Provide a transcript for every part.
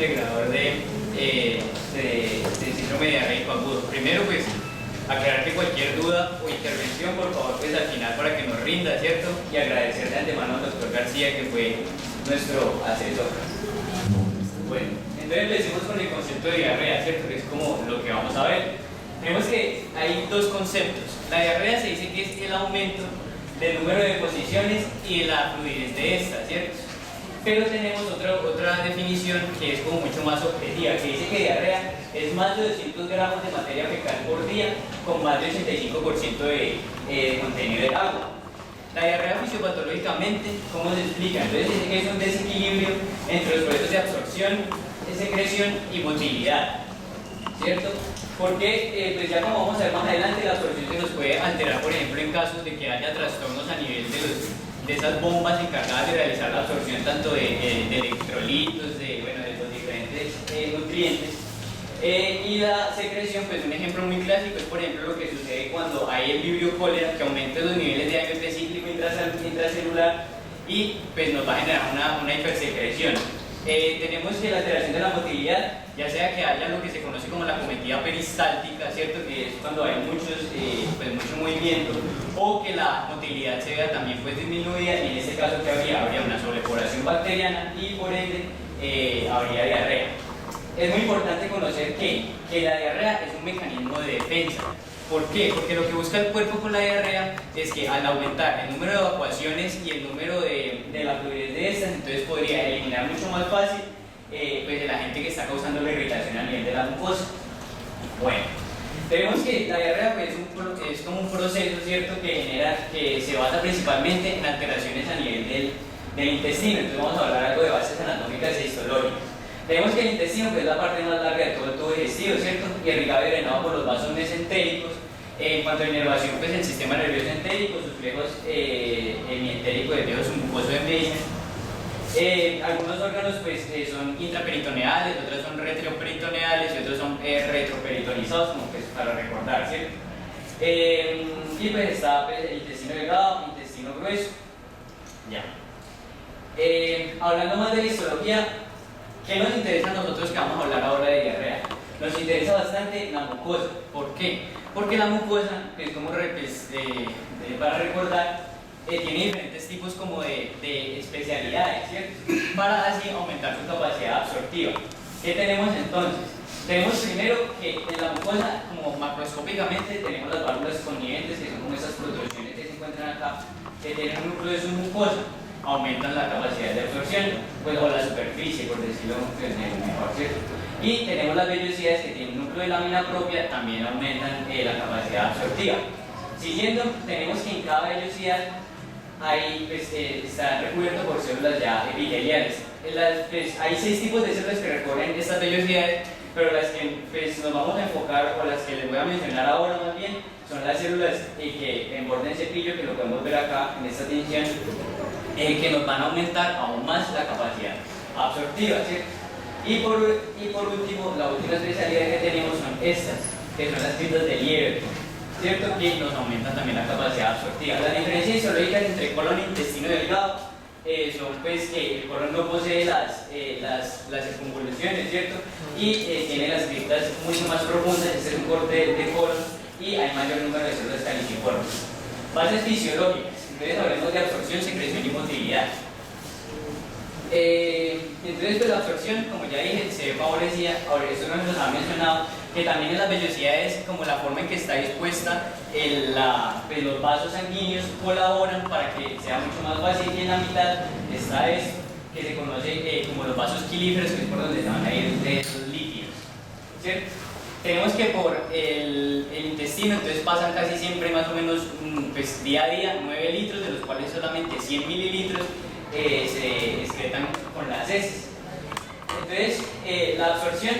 integrador de síndrome diarreico agudo. Primero, pues, aclarar que cualquier duda o intervención, por favor, pues al final para que nos rinda, ¿cierto? Y agradecer de antemano al doctor García, que fue nuestro asesor. Bueno, entonces empecemos con el concepto de diarrea, ¿cierto? Que es como lo que vamos a ver. Vemos que hay dos conceptos. La diarrea se dice que es el aumento del número de posiciones y de la fluidez de esta, ¿cierto? Pero tenemos otra definición que es como mucho más objetiva, que dice que diarrea es más de 200 gramos de materia fecal por día con más del 85% de contenido de agua. La diarrea fisiopatológicamente, ¿cómo se explica? Entonces dice que es un desequilibrio entre los procesos de absorción, secreción y motilidad, ¿cierto? Porque pues ya como vamos a ver más adelante, la absorción se nos puede alterar, por ejemplo, en casos de que haya trastornos a nivel de esas bombas encargadas de realizar la absorción tanto de electrolitos, de los diferentes nutrientes. Y la secreción, pues un ejemplo muy clásico es, por ejemplo, lo que sucede cuando hay el vibrio cólera, que aumenta los niveles de AMP cíclico intracelular y pues nos va a generar una hipersecreción. Tenemos que la alteración de la motilidad, ya sea que haya lo que se conoce como la cometida peristáltica, ¿cierto? Que es cuando hay mucho movimiento, o que la motilidad se vea también pues disminuida, y en este caso que habría una sobrepoblación bacteriana y por ende habría diarrea. Es muy importante conocer que la diarrea es un mecanismo de defensa. ¿Por qué? Porque lo que busca el cuerpo con la diarrea es que al aumentar el número de evacuaciones y el número de la fluidez de estas, entonces podría eliminar mucho más fácil pues el agente que está causando la irritación a nivel de la mucosa. Bueno, vemos que la diarrea pues, es como un proceso, ¿cierto?, que se basa principalmente en alteraciones a nivel del intestino. Entonces vamos a hablar algo de bases anatómicas e histológicas. Tenemos que el intestino, que es la parte más larga de todo el tubo digestivo, ¿cierto?, irrigado y drenado por los vasos mesentéricos. En cuanto a inervación, pues el sistema nervioso entérico, sus flejos hemientérico del viejo submucoso de Meissen. Algunos órganos pues son intraperitoneales, otros son retroperitoneales y otros son retroperitonizados, como pues para recordar, ¿cierto? Y pues está pues, el intestino delgado, intestino grueso. Ya. Hablando más de la histología, ¿qué nos interesa a nosotros que vamos a hablar ahora de diarrea? Nos interesa bastante la mucosa. ¿Por qué? Porque la mucosa, que es como para recordar, tiene diferentes tipos como de especialidades, ¿cierto? Para así aumentar su capacidad absortiva. ¿Qué tenemos entonces? Tenemos primero que en la mucosa, como macroscópicamente, tenemos las válvulas conniventes, que son como esas protrusiones que se encuentran acá, que tienen un núcleo de su mucosa, aumentan la capacidad de absorción, pues, o la superficie, por decirlo mejor, ¿cierto? Y tenemos las vellosidades que tienen un núcleo de lámina propia, también aumentan la capacidad absortiva. Siguiendo, tenemos que en cada vellosidad está recubierto por células ya epiteliales. Hay 6 tipos de células que recorren estas vellosidades, pero las que nos vamos a enfocar, o las que les voy a mencionar ahora más bien, son las células que en borde de cepillo, que lo podemos ver acá en esta tinción, que nos van a aumentar aún más la capacidad absortiva, ¿cierto? Y por último, la última especialidad que tenemos son estas, que son las fibras de liebre, ¿cierto? Que nos aumentan también la capacidad absortiva. Las diferencias histológicas entre colon e intestino delgado son pues que el colon no posee las circunvoluciones, ¿cierto? Y tiene las criptas mucho más profundas, este es un corte de colon, y hay mayor número de células caliciformes. Bases fisiológicas, entonces hablemos de absorción, secreción y motilidad. Entonces pues la absorción, como ya dije, se ve favorecida. Ahora esto no nos ha mencionado, que también en las vellosidades, como la forma en que está dispuesta pues los vasos sanguíneos colaboran para que sea mucho más fácil, y en la mitad está esto, que se conoce como los vasos quilíferos, que es por donde se van a ir de esos líquidos, ¿cierto? Tenemos que por el intestino, entonces pasan casi siempre más o menos pues, día a día 9 litros, de los cuales solamente 100 mililitros se excretan con las heces. Entonces, la absorción,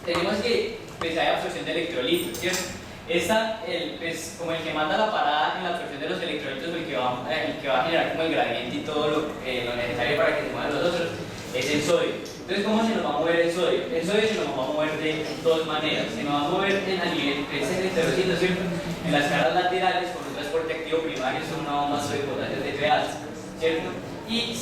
tenemos que pues, hay absorción de electrolitos, ¿cierto? Pues, como el que manda la parada en la absorción de los electrolitos, el que va a generar como el gradiente y todo lo necesario para que se muevan los otros, es el sodio. Entonces, ¿cómo se nos va a mover el sodio? El sodio se nos va a mover de dos maneras. Se nos va a mover a nivel de enterocitos, ¿cierto? En las caras laterales, con un transporte activo primario, son una bomba sodio potasio de TPA, ¿cierto? Y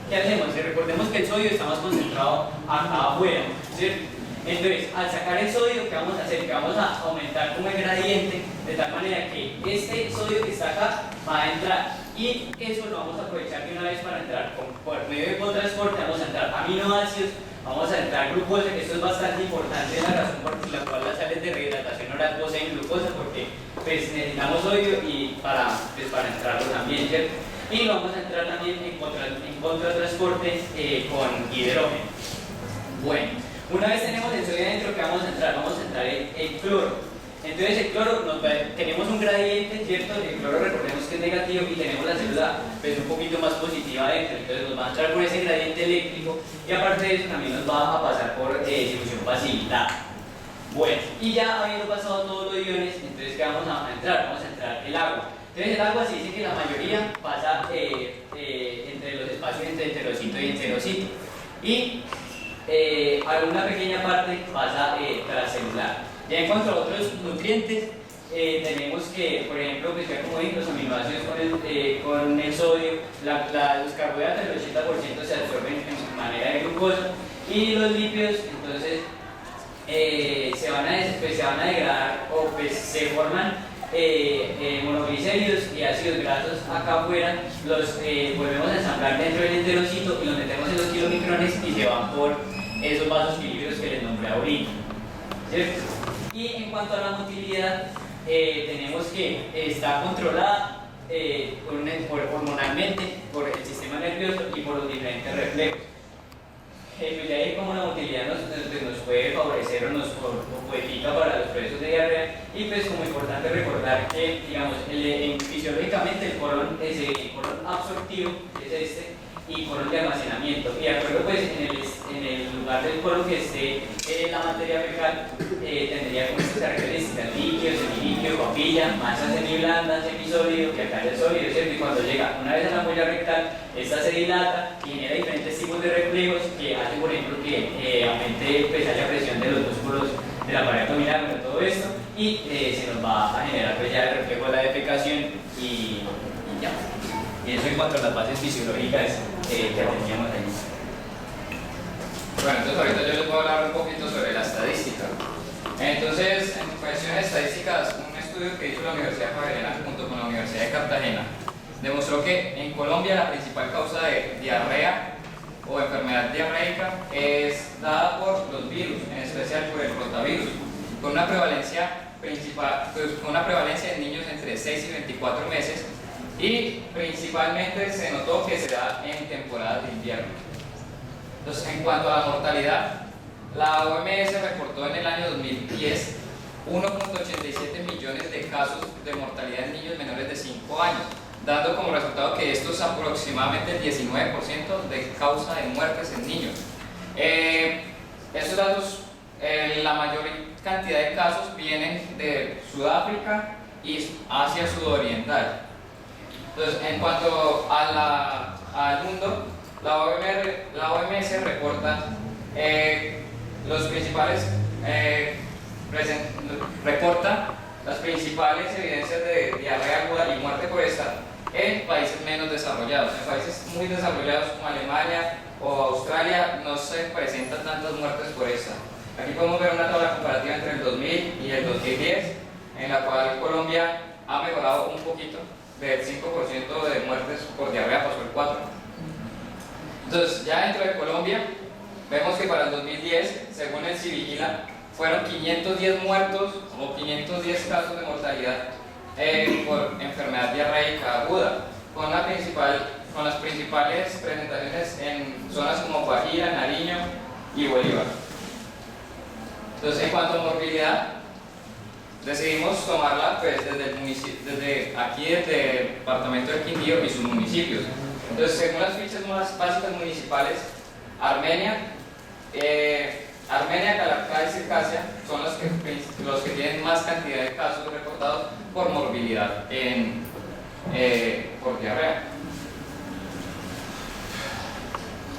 ¿qué hacemos? Recordemos que el sodio está más concentrado acá afuera, ¿cierto? Entonces, al sacar el sodio, ¿qué vamos a hacer? Que vamos a aumentar como el gradiente, de tal manera que este sodio que está acá va a entrar, y eso lo vamos a aprovechar de una vez para entrar por medio de cotransporte. Vamos a entrar aminoácidos, vamos a entrar glucosa, que esto es bastante importante, la razón por la cual las sales de rehidratación oral poseen glucosa, porque pues, necesitamos sodio y para entrarlo también, ¿cierto? Y vamos a entrar también en contratransporte con hidrógeno. Bueno, una vez tenemos el sodio adentro, ¿qué vamos a entrar? Vamos a entrar el cloro. Entonces el cloro, tenemos un gradiente, ¿cierto? El cloro recordemos que es negativo y tenemos la célula pues, un poquito más positiva adentro, entonces nos va a entrar por ese gradiente eléctrico, y aparte de eso también nos va a pasar por difusión facilitada. Bueno, y ya habiendo pasado todos los iones, entonces ¿qué vamos a entrar? Vamos a entrar el agua. Entonces el agua se dice que la mayoría pasa entre los espacios entre enterocito y enterocito, y alguna pequeña parte pasa transcelular. Ya en cuanto a otros nutrientes, tenemos que, por ejemplo, pues ya como dije, los aminoácidos con el sodio, los carbohidratos, el 80% se absorben en manera de glucosa, y los lípidos, entonces, se van a degradar o pues se forman monoglicéridos y ácidos grasos acá afuera, los volvemos a ensamblar dentro del enterocito y los metemos en los kilomicrones y se van por esos vasos pilíferos que les nombré ahorita, ¿cierto? Y en cuanto a la motilidad, tenemos que está controlada hormonalmente por el sistema nervioso y por los diferentes reflejos. Pues ya ahí como la motilidad nos puede favorecer o nos modifica para los procesos de diarrea, y pues como importante recordar que, digamos, fisiológicamente el colon absortivo es este, y colon de almacenamiento, y de acuerdo pues en el lugar del colon que esté la materia fecal, tendría como estas características: líquido, semilíquido, papilla, masa semiblanda, semisólido, que acá es el sólido, ¿cierto? Y cuando llega una vez a la ampolla rectal, esta se dilata y genera diferentes tipos de reflejos que hacen, por ejemplo, que aumente, pues haya presión de los músculos de la pared abdominal, con todo esto, y se nos va a generar pues ya el reflejo de la defecación y ya. Y eso en cuanto a las bases fisiológicas que teníamos ahí. Bueno, entonces ahorita yo les voy a hablar un poquito sobre la estadística. Entonces, en cuestiones estadísticas, un estudio que hizo la Universidad Javeriana junto con la Universidad de Cartagena demostró que en Colombia la principal causa de diarrea o enfermedad diarreica es dada por los virus, en especial por el rotavirus, con una prevalencia en niños entre 6 y 24 meses, y principalmente se notó que se da en temporadas de invierno. Entonces, en cuanto a la mortalidad, la OMS reportó en el año 2010 1.87 millones de casos de mortalidad en niños menores de 5 años, dando como resultado que esto es aproximadamente el 19% de causa de muertes en niños. Estos datos, la mayor cantidad de casos vienen de Sudáfrica y Asia Sudoriental. Entonces, en cuanto a al mundo, la OMS reporta reporta las principales evidencias de diarrea aguda y muerte por esta en países menos desarrollados. En países muy desarrollados como Alemania o Australia no se presentan tantas muertes por esta. Aquí podemos ver una tabla comparativa entre el 2000 y el 2010, en la cual Colombia ha mejorado un poquito, del 5% de muertes por diarrea pasó el 4%. Entonces, ya dentro de Colombia, vemos que para el 2010, según el Civigila, fueron 510 muertos o 510 casos de mortalidad por enfermedad diarreica aguda, con las principales presentaciones en zonas como Guajira, Nariño y Bolívar. Entonces, en cuanto a morbilidad, decidimos tomarla pues, desde el departamento del Quindío y sus municipios. Entonces, según las fichas más básicas municipales, Armenia, Calarcá y Circasia son los que tienen más cantidad de casos reportados por morbilidad por diarrea.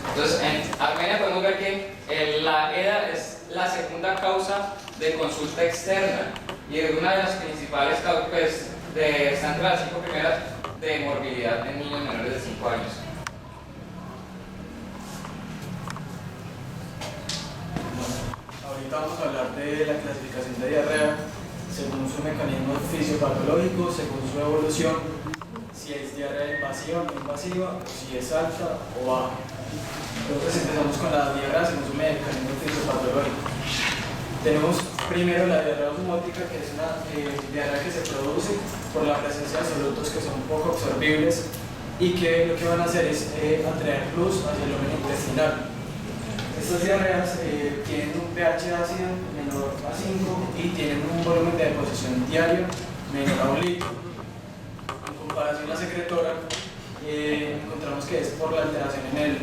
Entonces, en Armenia podemos ver que la EDA es la segunda causa de consulta externa y es una de las principales causas, pues, están entre las 5 primeras de morbilidad en niños menores de 5 años. ahorita vamos a hablar de la clasificación de diarrea según su mecanismo fisiopatológico, según su evolución, si es diarrea invasiva o no invasiva, o si es alta o baja. Entonces empezamos con la diarrea según su mecanismo fisiopatológico. Tenemos primero la diarrea osmótica, que es una diarrea que se produce por la presencia de solutos que son poco absorbibles y que lo que van a hacer es atraer luz hacia el lumen intestinal. Estas diarreas tienen un pH ácido menor a 5 y tienen un volumen de deposición diario menor a 1 litro. En comparación a la secretora, encontramos que es por la alteración en el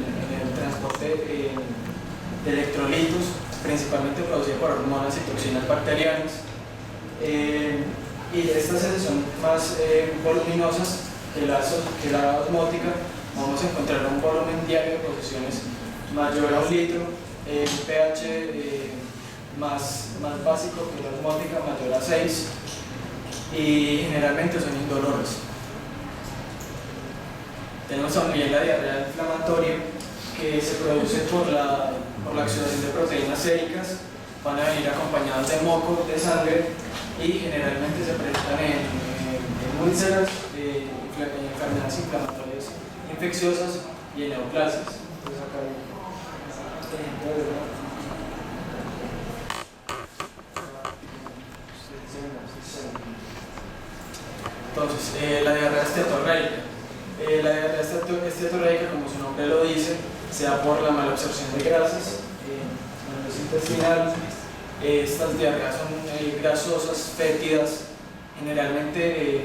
transporte de electrolitos, principalmente producida por hormonas y toxinas bacterianas. Y estas son más voluminosas que la osmótica. Vamos a encontrar un volumen diario de deposiciones mayor a 1 litro, un pH más básico que la osmótica, mayor a 6, y generalmente son indoloras. Tenemos también la diarrea inflamatoria, que se produce por la oxidación de proteínas séricas. Van a venir acompañadas de moco, de sangre, y generalmente se presentan en úlceras, en enfermedades inflamatorias infecciosas y en neoplasias. Entonces, la diarrea esteatorreica. La diarrea esteatorreica, como su nombre lo dice, se da por la malabsorción de grasas en los intestinales. Estas diarreas son grasosas, fétidas. Generalmente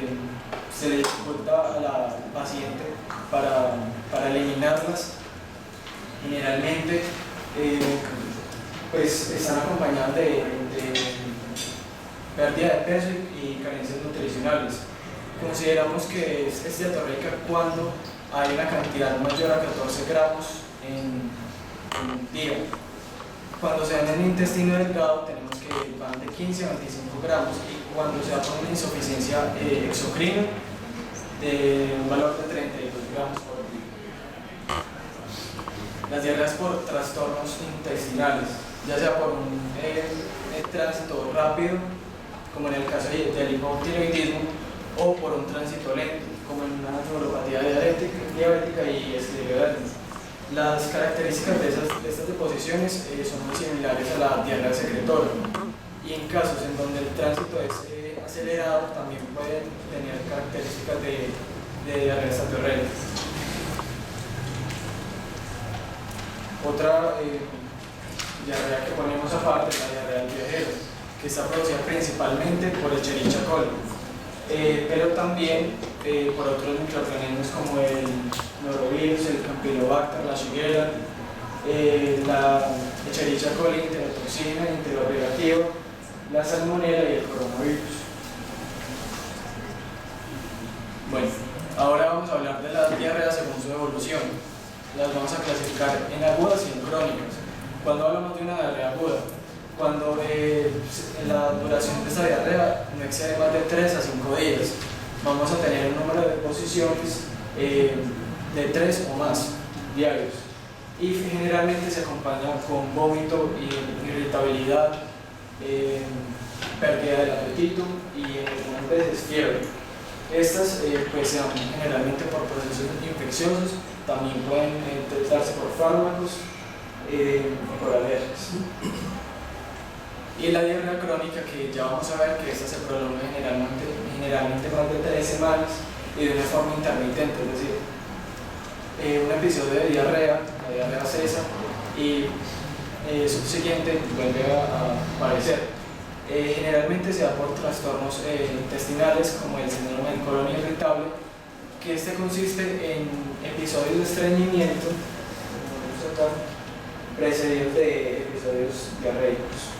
se le dificulta a la paciente para eliminarlas. Generalmente pues están acompañadas de pérdida de peso y carencias nutricionales. Consideramos que es esteatorreica cuando hay una cantidad mayor a 14 gramos en un día. Cuando se da en el intestino delgado tenemos que van de 15 a 25 gramos, y cuando se da por una insuficiencia exocrina de un valor de 32 gramos por día. Las diarreas por trastornos intestinales, ya sea por un tránsito rápido, como en el caso del hipotiroidismo, o por un tránsito lento, como en una neuropatía diabética y esclerodermia. Las características de estas deposiciones son muy similares a la diarrea secretora, y en casos en donde el tránsito es acelerado también pueden tener características de diarrea esteatorreica. Otra diarrea que ponemos aparte es la diarrea del viajero, que está producida principalmente por el Escherichia coli, pero también por otros microorganismos como el norovirus, el campylobacter, la shigella, la Escherichia coli, enterotoxina, enterobacteria, la salmonella y el coronavirus. Bueno, ahora vamos a hablar de las diarreas según su evolución. Las vamos a clasificar en agudas y en crónicas. Cuando hablamos de una diarrea aguda, cuando la duración de esta diarrea no excede más de 3 a 5 días, vamos a tener un número de deposiciones de 3 o más diarios, y generalmente se acompaña con vómito, irritabilidad, pérdida del apetito y algunas veces fiebre. Estas pues se dan generalmente por procesos infecciosos, también pueden tratarse por fármacos y por alergias. Y la diarrea crónica, que ya vamos a ver que esta se prolonga generalmente más de 3 semanas y de una forma intermitente, es decir, un episodio de diarrea, la diarrea cesa y subsiguiente vuelve a aparecer. Generalmente se da por trastornos intestinales como el síndrome del colon irritable, que este consiste en episodios de estreñimiento precedidos de episodios diarreicos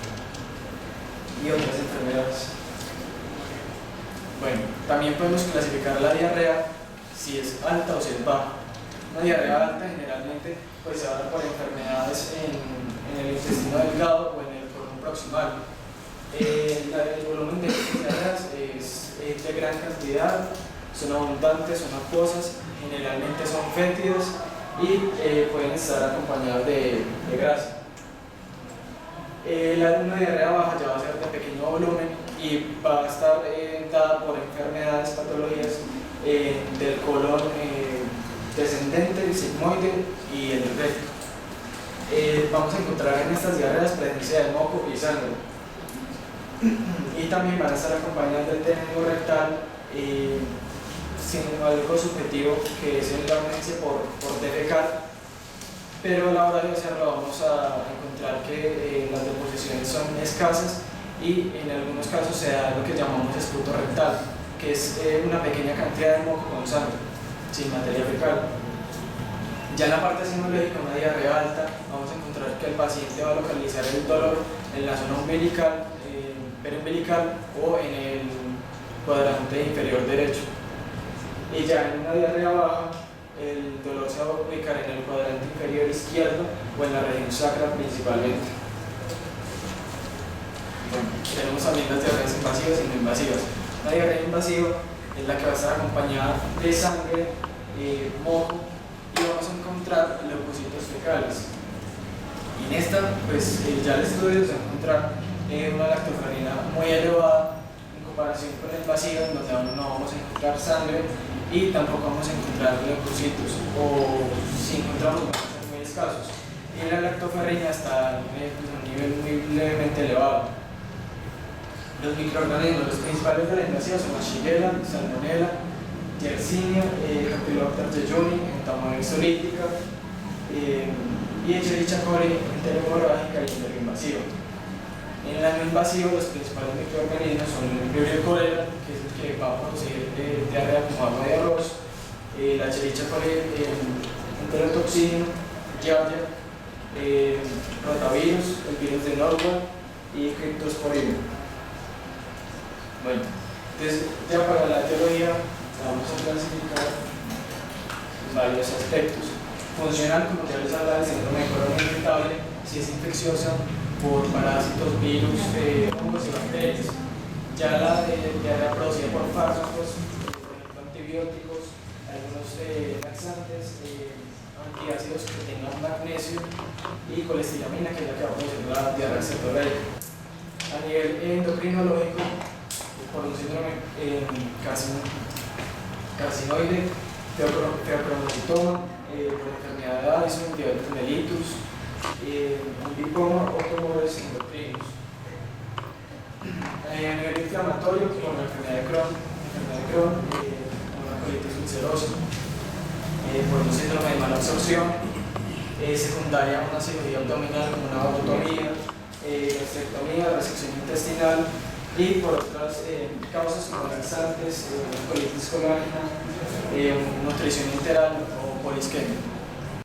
y otras enfermedades. Bueno, también podemos clasificar la diarrea si es alta o si es baja. Una diarrea alta generalmente pues, se da por enfermedades en el intestino delgado o en el colon proximal. El volumen de estas diarreas es de gran cantidad, son abundantes, son acuosas, generalmente son fétidas y pueden estar acompañadas de grasa. Una diarrea baja ya va a ser de pequeño volumen y va a estar dada por enfermedades, patologías del colon descendente, el sigmoide y el recto. Vamos a encontrar en estas diarreas presencia de moco y sangre. Y también van a estar acompañadas del teneno rectal, sin algo subjetivo que es la urgencia por defecar, pero a la hora de hacerlo vamos a encontrar que las deposiciones son escasas y en algunos casos se da lo que llamamos esputo rectal, que es una pequeña cantidad de moco con sangre, sin materia fecal. Ya en la parte sinológica, una diarrea alta, vamos a encontrar que el paciente va a localizar el dolor en la zona umbilical, periumbilical o en el cuadrante inferior derecho. Y ya en una diarrea baja, el dolor se va a ubicar en el cuadrante inferior izquierdo o en la región sacra principalmente. Bueno, tenemos también las diarreas invasivas y no invasivas. Una diarrea invasiva es la que va a estar acompañada de sangre, moco, y vamos a encontrar leucocitos fecales. Y en esta, pues ya el estudio se va a encontrar una lactoferrina muy elevada en comparación con la invasiva, en donde aún no vamos a encontrar sangre y tampoco vamos a encontrar leucocitos, o si encontramos van a ser muy escasos. Y la lactoferrina está a un nivel muy levemente elevado. Los microorganismos, los principales de la invasiva son la Shigella, Salmonella, Yersinia, Campylobacter jejuni, Entamoeba solítica, y Escherichia coli, enterohemorrágica y interinvasiva. En la no invasiva, los principales microorganismos son el Vibrio cholera, que es el que va a producir diarrea como agua de arroz, la Escherichia coli, enterotoxina, Giardia, rotavirus, el virus de Norwalk y Cryptosporidium. Bueno, entonces ya para la etiología vamos a clasificar varios aspectos. Funcional, como ya les hablaba, el síndrome de colon irritable, si es infecciosa por parásitos, virus, hongos y bacterias. Ya la diarrea producida por fármacos, por ejemplo antibióticos, algunos laxantes, antiácidos que tengan magnesio y colestiramina, que es la que va a producir la diarrea cetoleica. A nivel endocrinológico, por un síndrome carcinoide, feocromocitoma, por enfermedad de Addison, diabetes mellitus, un lipoma o tumores endocrinos. A nivel inflamatorio, por la enfermedad de Crohn, una colitis ulcerosa, por un síndrome de mala absorción, secundaria a una cirugía abdominal como una vagotomía, gastrectomía, resección intestinal, y por otras causas como laxantes, colitis colágena, nutrición enteral o polisquemia.